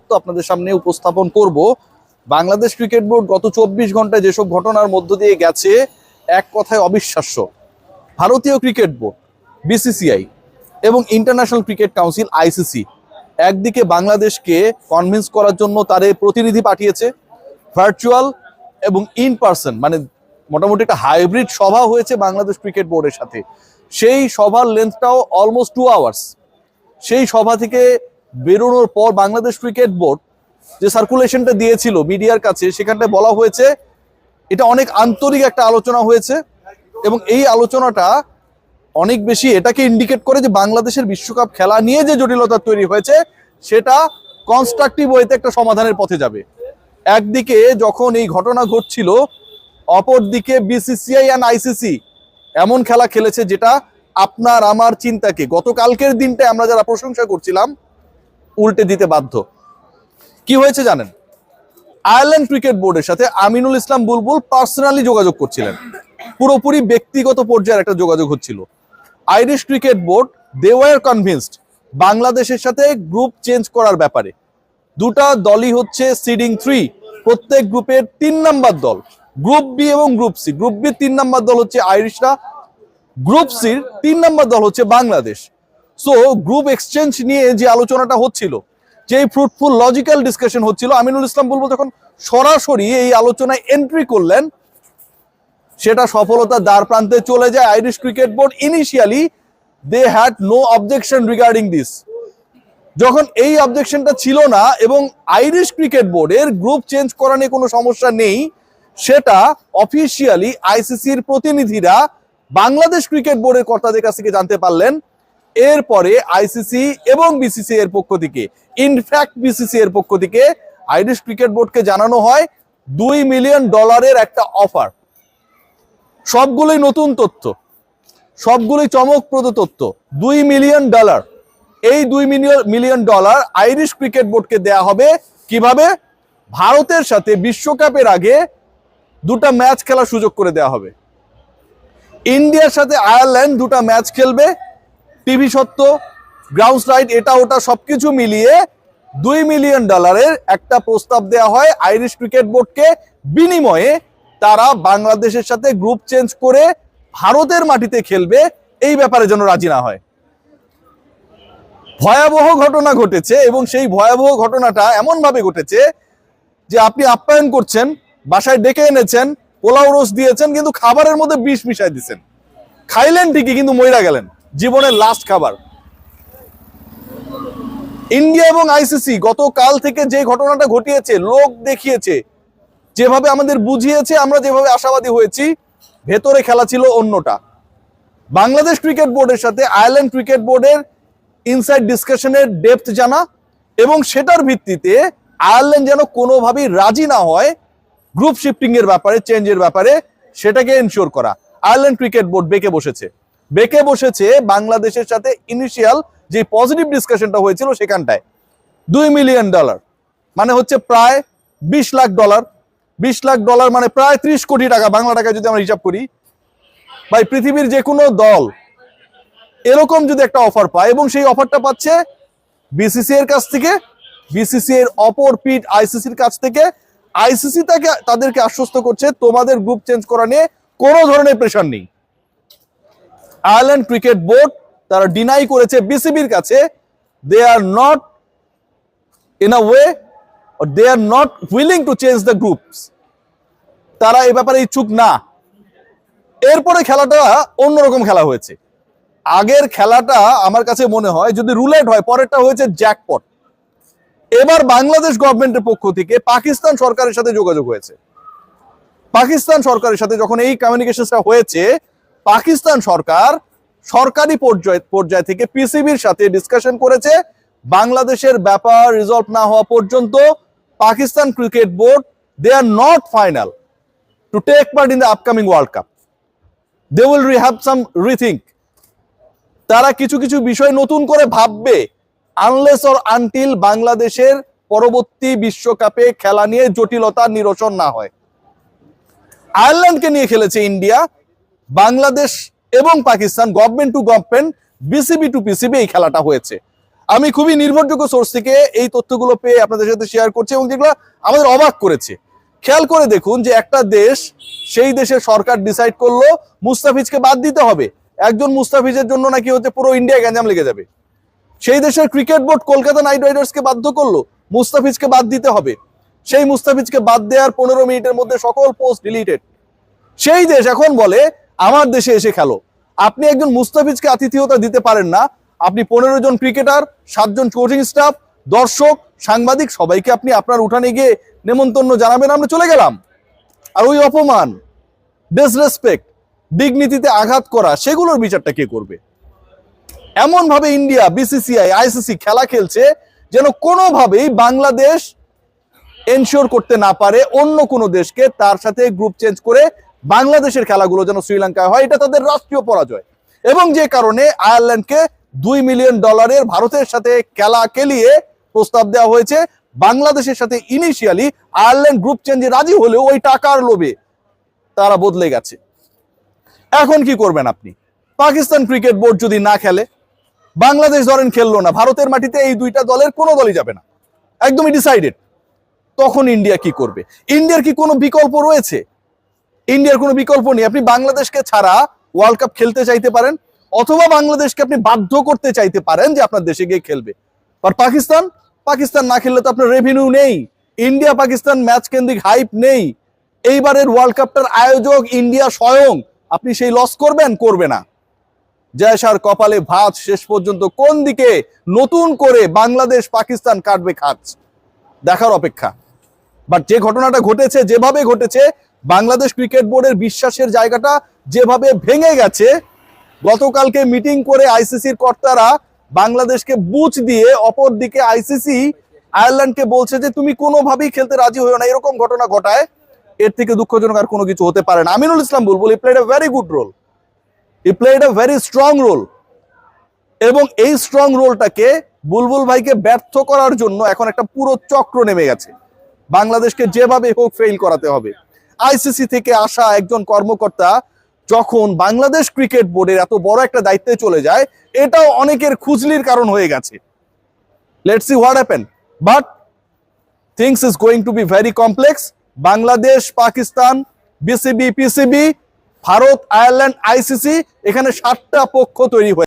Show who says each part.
Speaker 1: তথ্য আপনাদের সামনে উপস্থাপন করব। বাংলাদেশ ক্রিকেট বোর্ড গত 24 ঘন্টায় যেসব ঘটনার মধ্য দিয়ে গেছে, এক কথায় অবিশ্বাস্য। ভারতীয় ক্রিকেট বোর্ড বিসিসিআই এবং ইন্টারন্যাশনাল ক্রিকেট কাউন্সিল আইসিসি একদিকে বাংলাদেশকে কনভিন্স করার জন্য তাদের প্রতিনিধি পাঠিয়েছে, ভার্চুয়াল এবং ইন পার্সন, মানে মোটামুটি একটা হাইব্রিড সভা হয়েছে বাংলাদেশ ক্রিকেট বোর্ডের সাথে। সেই সভার লেন্থটাও অলমোস্ট 2 আওয়ার্স। সেই সভা থেকে বেরোনোর পর বাংলাদেশ ক্রিকেট বোর্ড যে সার্কুলেশনটা দিয়েছিল মিডিয়ার কাছে, সেখানটায় বলা হয়েছে এটা অনেক আন্তরিক একটা আলোচনা হয়েছে এবং এই আলোচনাটা অনেক বেশি এটাকে ইন্ডিকেট করে যে বাংলাদেশের বিশ্বকাপ খেলা নিয়ে যে জটিলতা তৈরি হয়েছে সেটা কনস্ট্রাকটিভ ওয়েতে একটা সমাধানের পথে যাবে। একদিকে যখন এই ঘটনা ঘটছিল, অপরদিকে বিসিসিআই অ্যান্ড আইসিসি এমন খেলা খেলেছে যেটা আপনার আমার চিন্তাকে গতকালকের দিনটায় আমরা যারা প্রশংসা করছিলাম উল্টে দিতে বাধ্য। কি হয়েছে জানেন? আয়ারল্যান্ড ক্রিকেট বোর্ডের সাথে আমিনুল ইসলাম বুলবুল পার্সোনালি যোগাযোগ করছিলেন, পুরোপুরি ব্যক্তিগত পর্যায়ের একটা যোগাযোগ হচ্ছিল। Irish cricket board they were convinced বাংলাদেশের সাথে গ্রুপ চেঞ্জ করার ব্যাপারে। দুটা দলই হচ্ছে সিডিং 3, প্রত্যেক গ্রুপের 3 নাম্বার দল, গ্রুপ বি এবং group C. Group B 3 number দল হচ্ছে আইরিশরা, গ্রুপ সির 3 নাম্বার দল হচ্ছে বাংলাদেশ। সো গ্রুপ এক্সচেঞ্জ নিয়ে যে আলোচনাটা হচ্ছিল, যে ফ্রুটফুল লজিক্যাল ডিসকাশন হচ্ছিল, আমিনুল ইসলাম বুলবুল যখন সরাসরি এই আলোচনায় এন্ট্রি করলেন, সেটা সফলতার দ্বার প্রান্তে চলে যায়। Irish cricket board initially they had no objection regarding this. যখন এই অবজেকশনটা ছিল না এবং আইরিশ ক্রিকেট বোর্ডের গ্রুপ চেঞ্জ করা নিয়ে কোনো সমস্যা নেই, সেটা অফিসিয়ালি আইসিসির প্রতিনিধিরা বাংলাদেশ ক্রিকেট বোর্ডের কর্তাদের কাছ থেকে জানতে পারলেন। এরপরে আইসিসি এবং বিসিসি এর পক্ষ থেকে, ইনফ্যাক্ট বিসিসি এর পক্ষ থেকে আইরিশ ক্রিকেট বোর্ডকে জানানো হয় $2 মিলিয়ন একটা অফার। সবগুলোই নতুন তথ্য, সবগুলোই চমকপ্রদ তথ্য। $2 মিলিয়ন। এই $2 মিলিয়ন আইরিশ ক্রিকেট বোর্ডকে দেয়া হবে কিভাবে? ভারতের সাথে বিশ্বকাপের আগে 2টা ম্যাচ খেলার সুযোগ করে দেয়া হবে। ইন্ডিয়ার সাথে আয়ারল্যান্ড 2টা ম্যাচ খেলবে, টিভি সত্ত্ব, গ্রাউন্ড রাইট, এটা ওটা সবকিছু মিলিয়ে $2 মিলিয়ন একটা প্রস্তাব দেয়া হয় আইরিশ ক্রিকেট বোর্ডকে। বিনিময়ে তারা বাংলাদেশের সাথে গ্রুপ চেঞ্জ করে ভারতের মাটিতে খেলবে, এই ব্যাপারে যেন রাজি না হয়। ভয়াবহ ঘটনা ঘটেছে এবং সেই ভয়াবহ ঘটনাটা এমন ভাবে ঘটেছে যে আপনি আপ্যায়ন করছেন, বাসায় ডেকে এনেছেন, পোলাও রোস্ট দিয়েছেন, কিন্তু খাবারের মধ্যে বিষ মিশাই দিচ্ছেন। খাইলেন ঠিকই কিন্তু মইরা গেলেন, জীবনের লাস্ট খাবার। ইন্ডিয়া এবং আইসিসি গতকাল থেকে যে ঘটনাটা ঘটিয়েছে, লোক দেখিয়েছে, যেভাবে আমাদের বুঝিয়েছে, আমরা যেভাবে আশাবাদী হয়েছি, ভেতরে খেলা ছিল অন্যটা। বাংলাদেশ ক্রিকেট বোর্ডের সাথে আয়ারল্যান্ড ক্রিকেট বোর্ডের ইনসাইড ডিসকাশনের ডেপথ জানা এবং সেটার ভিত্তিতে আয়ারল্যান্ড যেন কোনোভাবেই রাজি না হয় গ্রুপ শিফটিং এর ব্যাপারে, চেঞ্জের ব্যাপারে, সেটাকে এনশিওর করা। আয়ারল্যান্ড ক্রিকেট বোর্ড বেঁকে বসেছে বাংলাদেশের সাথে ইনিশিয়াল যে পজিটিভ ডিসকাশনটা হয়েছিল সেখানটায়। $2 মিলিয়ন মানে হচ্ছে প্রায় $20 লাখ। $20 লাখ মানে প্রায় 30 কোটি টাকা, বাংলা টাকায় যদি আমরা হিসাব করি। ভাই, পৃথিবীর যে কোনো দল এরকম যদি একটা অফার পায় এবং সেই অফারটা পাচ্ছে বিসিসি এর কাছ থেকে, বিসিসি এর অপর পিঠ আইসিসির কাছ থেকে, আইসিসি তাদেরকে আশ্বস্ত করছে তোমাদের গ্রুপ চেঞ্জ করা নিয়ে কোনো ধরনের প্রেশার নেই। আয়ারল্যান্ড ক্রিকেট বোর্ড তারা ডিনাই করেছে বিসিবির কাছে they are not in a way or they are not willing to change the groups, তারা এই ব্যাপারে ইচ্ছুক না। এরপরে খেলাটা অন্যরকম খেলা হয়েছে। আগের খেলাটা আমার কাছে মনে হয় যদি রুলেট হয়, পরেরটা হয়েছে জ্যাকপট। এবার বাংলাদেশ গভর্নমেন্টের পক্ষ থেকে পাকিস্তান সরকারের সাথে যোগাযোগ হয়েছে। পাকিস্তান সরকারের সাথে যখন এই কমিউনিকেশনটা হয়েছে, পাকিস্তান সরকার সরকারি পর্যায় থেকে পিসিবির সাথে ডিসকাশন করেছে। বাংলাদেশের ব্যাপার রিজলভ না হওয়া পর্যন্ত Pakistan cricket board they are not final to take part in the upcoming world cup. They will have some rethink. তারা কিছু কিছু বিষয় নতুন করে ভাববে আনলেস অর আনটিল বাংলাদেশের পরবর্তী বিশ্বকাপে খেলা নিয়ে জটিলতা নিরসন না হয়। আয়ারল্যান্ডকে নিয়ে খেলেছে ইন্ডিয়া, বাংলাদেশ এবং Pakistan, government to government, BCB to PCB এই খেলাটা হয়েছে। আমি খুবই নির্ভরযোগ্য সোর্স থেকে এই তথ্যগুলো পেয়ে আপনাদের সাথে শেয়ার করছি এবং যেগুলো আমাদের অবাক করেছে। খেয়াল করে দেখুন যে একটা দেশ, সেই দেশের সরকার ডিসাইড করলো মুস্তাফিজকে বাদ দিতে হবে। একজন মুস্তাফিজের জন্য নাকি হচ্ছে পুরো ইন্ডিয়া গ্যাঞ্জাম লেগে যাবে। সেই দেশের ক্রিকেট বোর্ড কলকাতা নাইট রাইডার্সকে বাধ্য করলো মুস্তাফিজকে বাদ দিতে হবে। সেই মুস্তাফিজকে বাদ দেওয়ার 15 মিনিটের মধ্যে সকল পোস্ট ডিলিটেড। সেই দেশ এখন বলে আমার দেশে এসে খেলো। আপনি একজন মুস্তাফিজকে আতিথেয়তা দিতে পারেন না, আপনি 15 জন ক্রিকেটার, 7 জন কোচিং স্টাফ, দর্শক, সাংবাদিক সবাইকে আপনি আপনার উঠানে গিয়ে নেমন্তন্ন জানাবেন আমরা চলে গেলাম। আর ওই অপমান, ডিসরেসপেক্ট, ডিগনিটিতে আঘাত করা, সেগুলোর বিচারটা কে করবে? এমন ভাবে ইন্ডিয়া, বিসিসিআই, আইসিসি খেলা খেলছে যেন কোনোভাবেই বাংলাদেশ এনশিওর করতে না পারে অন্য কোনো দেশকে তার সাথে গ্রুপ চেঞ্জ করে বাংলাদেশের খেলাগুলো যেন শ্রীলঙ্কায় হয়। এটা তাদের রাষ্ট্রীয় পরাজয় এবং যে কারণে আয়ারল্যান্ডকে $2 মিলিয়ন ভারতের সাথে খেলা খেলিয়ে প্রস্তাব দেওয়া হয়েছে। বাংলাদেশের সাথে ইনিশিয়ালি আয়ারল্যান্ড গ্রুপ চেঞ্জে রাজি হলেও ওই টাকার লোভে তারা বদলে গেছে। এখন কি করবেন আপনি? পাকিস্তান ক্রিকেট বোর্ড যদি না খেলে, বাংলাদেশ ধরেন খেললো না, ভারতের মাটিতে এই দুইটা দলের কোনো দলই যাবে না, একদমই ডিসাইডেড, তখন ইন্ডিয়া কি করবে? ইন্ডিয়ার কি কোনো বিকল্প রয়েছে? ইন্ডিয়ার কোনো বিকল্প নেই। আপনি বাংলাদেশকে ছাড়া ওয়ার্ল্ড কাপ খেলতে চাইতে পারেন, অথবা বাংলাদেশকে আপনি বাধ্য করতে চাইতে পারেন যে আপনার দেশে গিয়ে খেলবে। আর পাকিস্তান না খেললে তো আপনার রেভিনিউ নেই। ইন্ডিয়া পাকিস্তান ম্যাচ কেন্দ্রিক হাইপ নেই। এইবারের ওয়ার্ল্ড কাপটার আয়োজক ইন্ডিয়া স্বয়ং। আপনি সেই লস করবে না। জয়সার কপালে ভাঁজ, শেষ পর্যন্ত কোন দিকে নতুন করে বাংলাদেশ পাকিস্তান কাটবে খাজ, দেখার অপেক্ষা। বাট যে ঘটনাটা ঘটেছে, যেভাবে ঘটেছে, বাংলাদেশ ক্রিকেট বোর্ডের বিশ্বাসের জায়গাটা যেভাবে ভেঙে গেছে, গতকালকে মিটিং করে আইসিসির কর্তারা বাংলাদেশকে বুঝ দিয়ে অপর দিকে আইসিসি আয়ারল্যান্ডকে বলছে যে তুমি কোনোভাবেই খেলতে রাজি হইও না, এরকম ঘটনা ঘটায়, এর থেকে দুঃখজনক আর কোনো কিছু হতে পারে না। Aminul Islam Bulbul, he played a very good role, he played a very strong role, এবং এই স্ট্রং রোলটাকে বুলবুল ভাইকে ব্যর্থ করার জন্য এখন একটা পুরো চক্র নেমে গেছে। বাংলাদেশকে যেভাবে হোক ফেইল করাতে হবে। আইসিসি থেকে আসা একজন কর্মকর্তা যখন বাংলাদেশ ক্রিকেট বোর্ডের এত বড় একটা দায়িত্বে চলে যায়, এটাও অনেকের খুজলির কারণ হয়ে গেছে। Let's see what happen, but things is going to be very complex. Bangladesh, Pakistan, BCB, PCB, Bharat, Ireland, ICC, এখানে 7টা পক্ষ তৈরি হয়ে